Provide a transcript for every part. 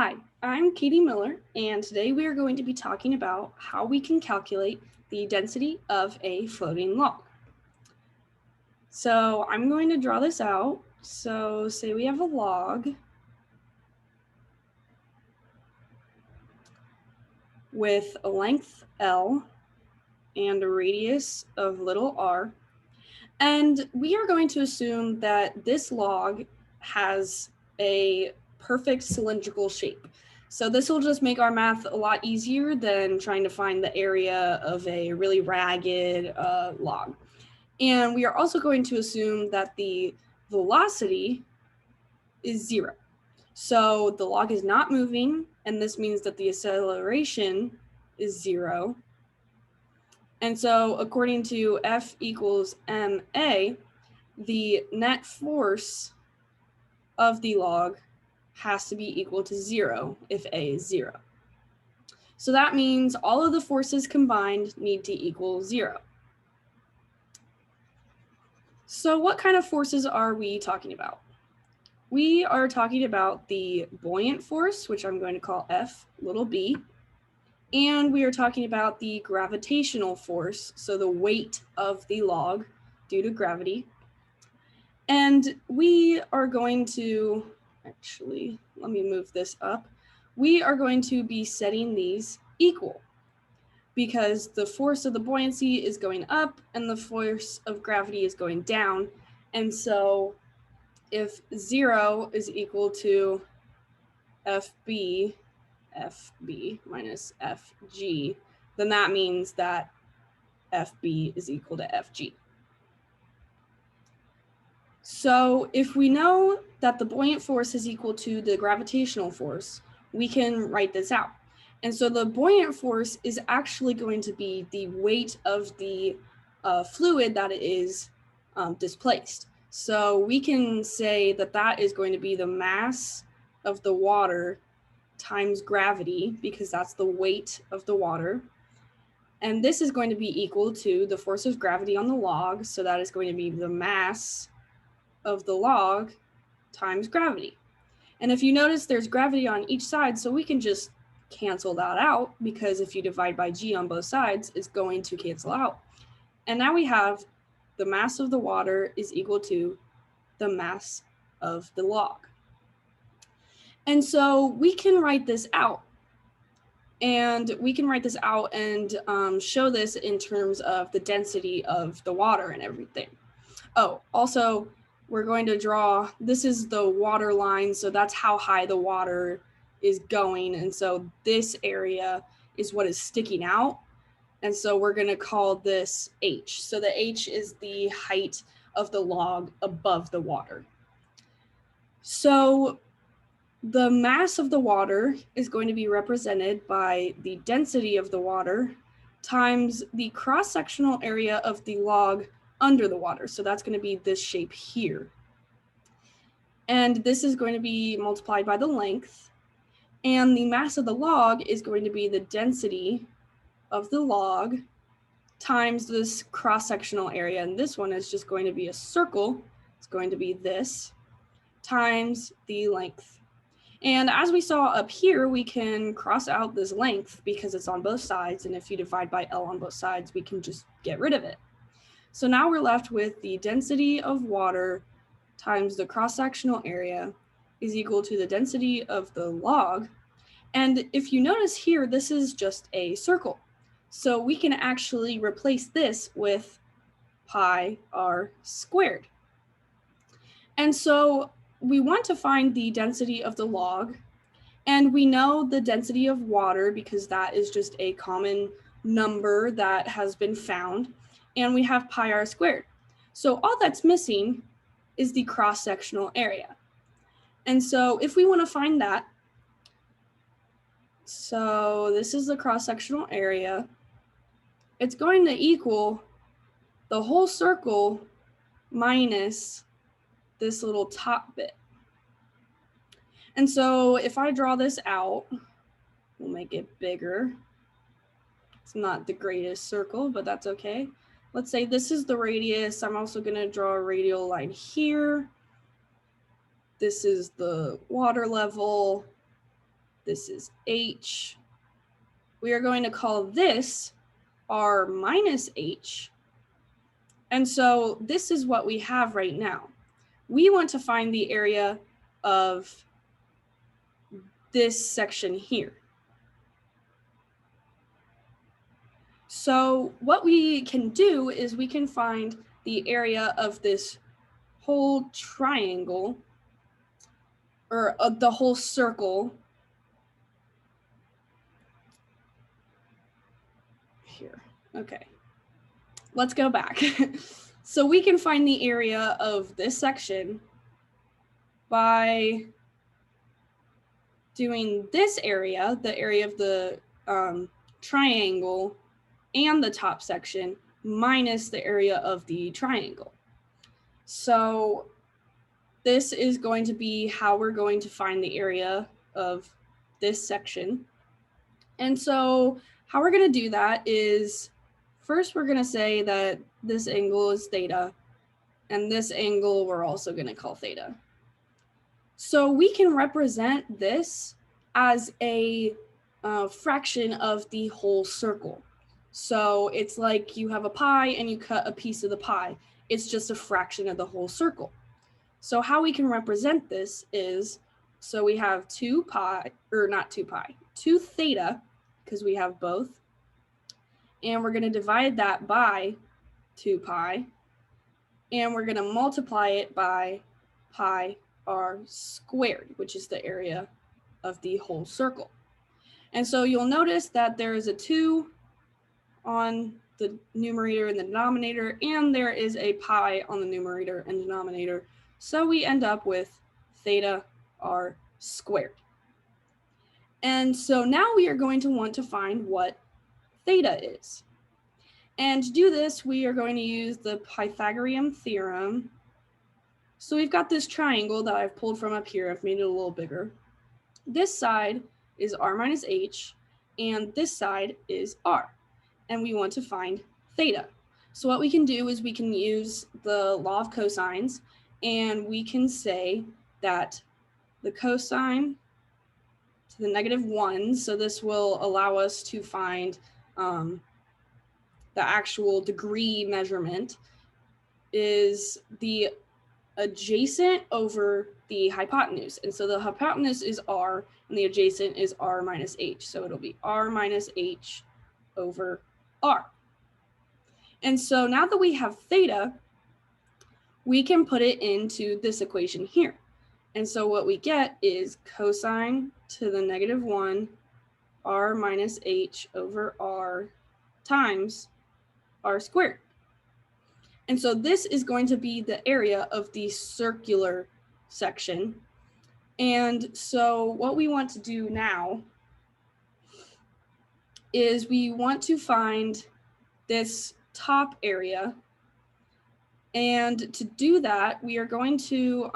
Hi, I'm Katie Miller, and today we are going to be talking about how we can calculate the density of a floating log. So I'm going to draw this out. So say we have a log with a length L and a radius of little r. And we are going to assume that this log has a perfect cylindrical shape. So this will just make our math a lot easier than trying to find the area of a really ragged log. And we are also going to assume that the velocity is 0. So the log is not moving, and this means that the acceleration is 0. And so according to F equals ma, the net force of the log has to be equal to 0 if A is 0. So that means all of the forces combined need to equal 0. So what kind of forces are we talking about? We are talking about the buoyant force, which I'm going to call F little b, and we are talking about the gravitational force, so the weight of the log due to gravity. And we are going to, actually, let me move this up. We are going to be setting these equal because the force of the buoyancy is going up and the force of gravity is going down. And so if 0 is equal to FB minus FG, then that means that FB is equal to FG. So if we know that the buoyant force is equal to the gravitational force, we can write this out. And so the buoyant force is actually going to be the weight of the fluid that is displaced. So we can say that that is going to be the mass of the water times gravity, because that's the weight of the water. And this is going to be equal to the force of gravity on the log. So that is going to be the mass of the log times gravity. And if you notice, there's gravity on each side, so we can just cancel that out, because if you divide by g on both sides, it's going to cancel out. And now we have the mass of the water is equal to the mass of the log. And so we can write this out. And we can write this out and show this in terms of the density of the water and everything. Oh, also, we're going to draw, this is the water line, so that's how high the water is going. And so this area is what is sticking out. And so we're going to call this H. So the H is the height of the log above the water. So the mass of the water is going to be represented by the density of the water times the cross-sectional area of the log under the water. So that's going to be this shape here. And this is going to be multiplied by the length. And the mass of the log is going to be the density of the log times this cross-sectional area. And this one is just going to be a circle. It's going to be this times the length. And as we saw up here, we can cross out this length because it's on both sides. And if you divide by L on both sides, we can just get rid of it. So now we're left with the density of water times the cross-sectional area is equal to the density of the log. And if you notice here, this is just a circle. So we can actually replace this with pi r squared. And so we want to find the density of the log, and we know the density of water because that is just a common number that has been found, and we have pi r squared. So all that's missing is the cross-sectional area. And so if we want to find that, so this is the cross-sectional area, it's going to equal the whole circle minus this little top bit. And so if I draw this out, we'll make it bigger. It's not the greatest circle, but that's okay. Let's say this is the radius. I'm also going to draw a radial line here. This is the water level. This is h. We are going to call this r minus h. And so this is what we have right now. We want to find the area of this section here. So what we can do is we can find the area of this whole triangle, or the whole circle here. Okay, let's go back. So we can find the area of this section by doing this area, the area of the triangle and the top section minus the area of the triangle. So this is going to be how we're going to find the area of this section. And so how we're going to do that is, first we're going to say that this angle is theta, and this angle we're also going to call theta. So we can represent this as a fraction of the whole circle. So it's like you have a pie and you cut a piece of the pie. It's just a fraction of the whole circle. So how we can represent this is, so we have 2 theta, because we have both. And we're going to divide that by 2 pi. And we're going to multiply it by pi r squared, which is the area of the whole circle. And so you'll notice that there is a 2 on the numerator and the denominator, and there is a pi on the numerator and denominator. So we end up with theta r squared. And so now we are going to want to find what theta is. And to do this, we are going to use the Pythagorean theorem. So we've got this triangle that I've pulled from up here. I've made it a little bigger. This side is r minus h, and this side is r. And we want to find theta. So what we can do is we can use the law of cosines, and we can say that the cosine to the -1, so this will allow us to find the actual degree measurement, is the adjacent over the hypotenuse. And so the hypotenuse is r, and the adjacent is r minus h. So it'll be r minus h over r. And so now that we have theta, we can put it into this equation here. And so what we get is cosine to the -1 r minus h over r times r squared. And so this is going to be the area of the circular section. And so what we want to do now is we want to find this top area. And to do that, we are going to,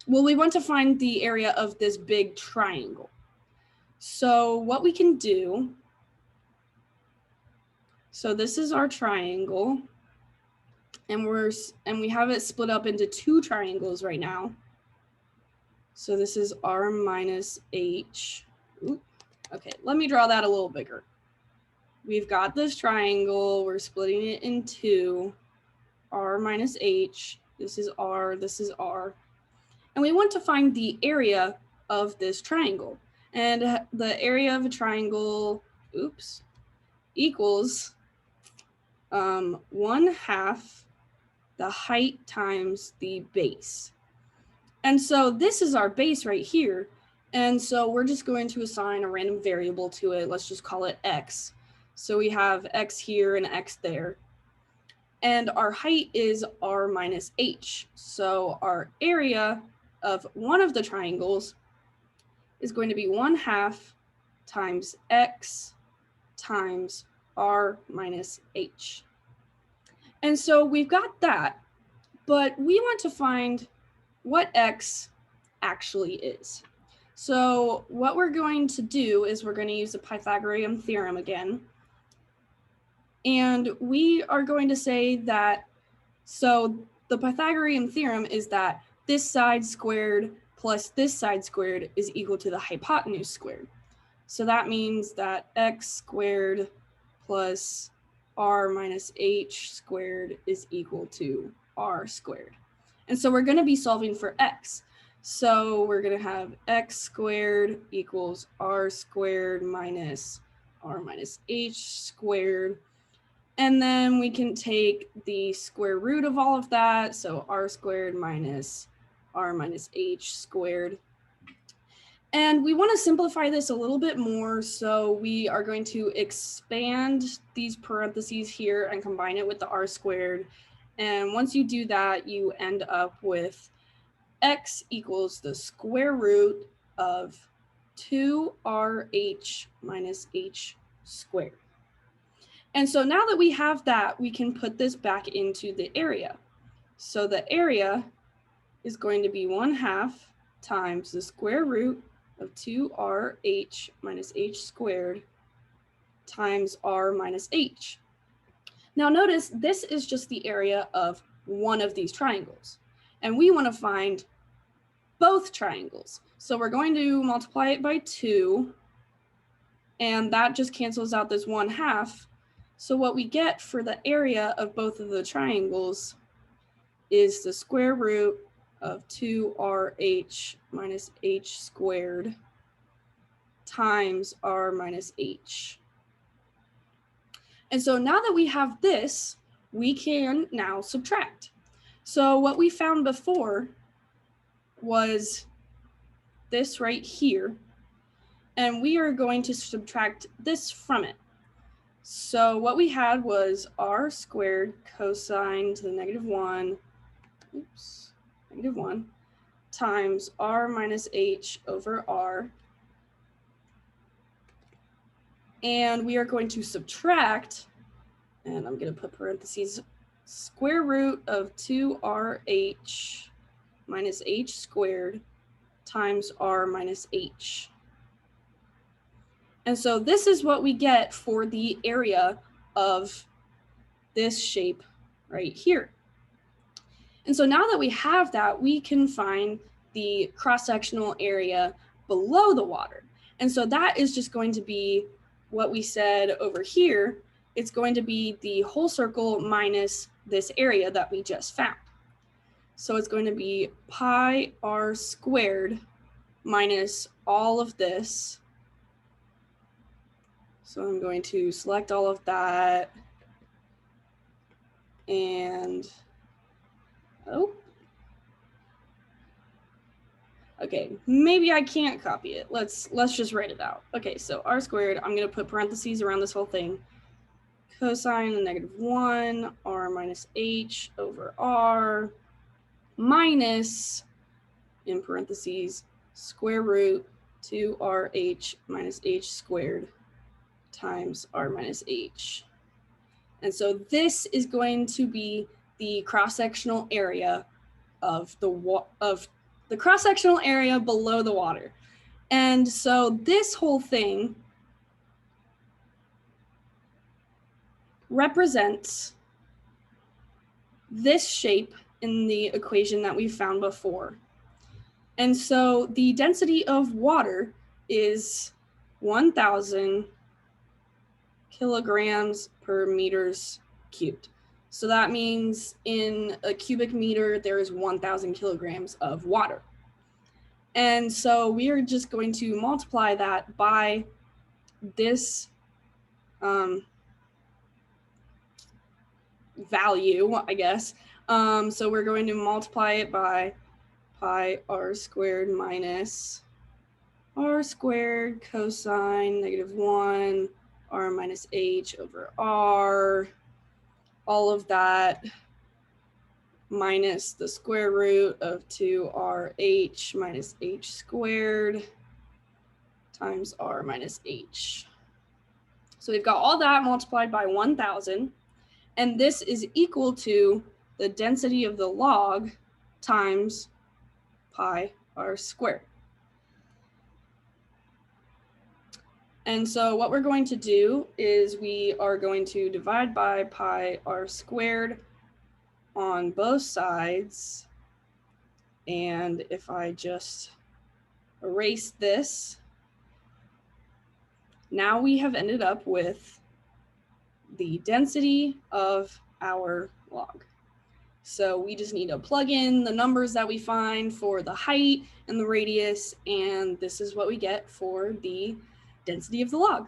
we want to find the area of this big triangle. So what we can do, so this is our triangle, and we have it split up into 2 triangles right now. So this is r minus h. Ooh, okay, let me draw that a little bigger. We've got this triangle, we're splitting it in 2, r minus h, this is r, and we want to find the area of this triangle. And the area of a triangle, equals 1/2 the height times the base. And so this is our base right here. And so we're just going to assign a random variable to it. Let's just call it x. So we have x here and x there. And our height is r minus h. So our area of one of the triangles is going to be 1/2 times x times r minus h. And so we've got that, but we want to find what x actually is. So what we're going to do is we're going to use the Pythagorean theorem again. And we are going to say that, so the Pythagorean theorem is that this side squared plus this side squared is equal to the hypotenuse squared. So that means that x squared plus r minus h squared is equal to r squared. And so we're going to be solving for x. So we're going to have x squared equals r squared minus r minus h squared. And then we can take the square root of all of that. So r squared minus r minus h squared. And we want to simplify this a little bit more. So we are going to expand these parentheses here and combine it with the r squared. And once you do that, you end up with x equals the square root of 2rh minus h squared. And so now that we have that, we can put this back into the area. So the area is going to be 1/2 times the square root of 2rh minus h squared times r minus h. Now notice this is just the area of one of these triangles, and we want to find both triangles. So we're going to multiply it by 2, and that just cancels out this 1/2. So what we get for the area of both of the triangles is the square root of 2rh minus h squared times r minus h. And so now that we have this, we can now subtract. So what we found before was this right here, and we are going to subtract this from it. So what we had was r squared cosine to the -1, -1 times r minus h over r. And we are going to subtract, and I'm going to put parentheses, square root of 2rh minus h squared times r minus h. And so this is what we get for the area of this shape right here. And so now that we have that, we can find the cross-sectional area below the water. And so that is just going to be what we said over here. It's going to be the whole circle minus this area that we just found. So it's going to be pi r squared minus all of this. So I'm going to select all of that, and okay, maybe I can't copy it. Let's just write it out. Okay, so r squared, I'm gonna put parentheses around this whole thing. Cosine of -1 r minus h over r minus, in parentheses, square root 2rh minus h squared times r minus h. And so this is going to be the cross-sectional area of the cross-sectional area below the water. And so this whole thing represents this shape in the equation that we found before. And so the density of water is 1,000 kilograms per meters cubed. So that means in a cubic meter, there is 1,000 kilograms of water. And so we are just going to multiply that by this value, I guess. So we're going to multiply it by pi r squared minus r squared cosine -1 r minus h over r, all of that minus the square root of 2rh minus h squared times r minus h. So we've got all that multiplied by 1,000, and this is equal to the density of the log times pi r squared. And so what we're going to do is we are going to divide by pi r squared on both sides. And if I just erase this, now we have ended up with the density of our log. So we just need to plug in the numbers that we find for the height and the radius, and this is what we get for the density of the log.